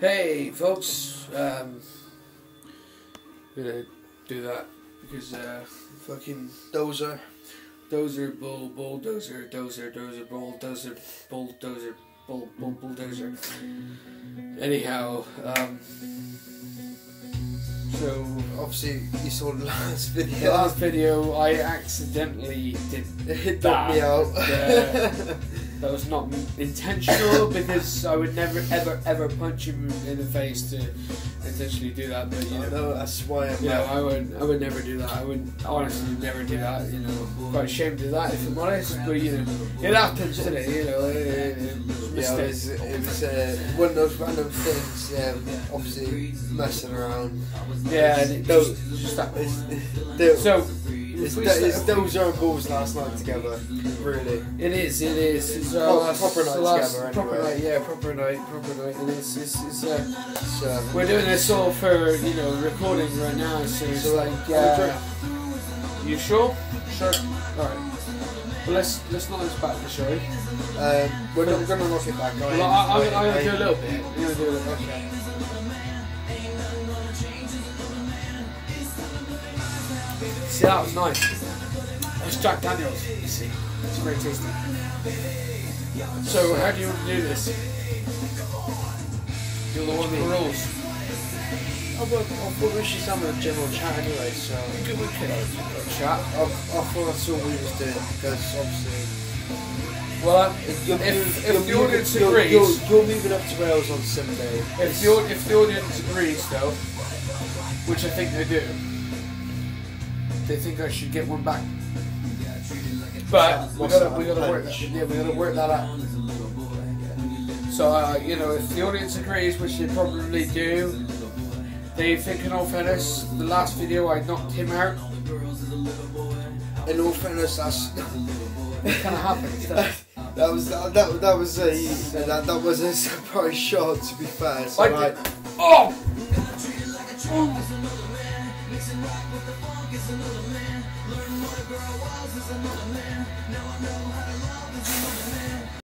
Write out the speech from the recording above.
Hey folks, I'm gonna do that because fucking BullDozer, BullDozer. Anyhow, so obviously you saw the last video. The last video I accidentally did It that. knocked me out. That was not intentional because I would never ever punch him in the face to intentionally do that. But you know, that's why I'm. I would never do that. I would honestly never do that. You know, quite ashamed of that if I'm honest. But you know, it happens today. You know, it was one of those random things. Yeah, obviously messing around. Yeah, and it just happened. So. It's BullDozer and Bulls last night together, really. It is. It's proper night together, proper anyway. night, yeah, proper night. And it's we're doing this all for, you know, recording right now, so it's like, you sure? Sure. Alright. Well, let's knock this back to show. We're not going to knock it back. Well, I'm going to do a little bit. I'm going to do a little bit. Okay. See, that was nice. That's Jack Daniels, you see. It's very tasty. So, how do you want to do this? Do the one with the rules. I thought we should have a general chat anyway, so... We could chat. I thought that's all we was doing, because obviously... Well, if the audience agrees... You're moving up to Wales on Sunday. If the audience agrees, though, which I think they do, they think I should get one back. But we gotta work that. Yeah, we gotta work that out. So you know, if the audience agrees, which they probably do, they think in all fairness, the last video I knocked him out. In all fairness, that's what kind of happened. That was a surprise shot, to be fair. So like, oh.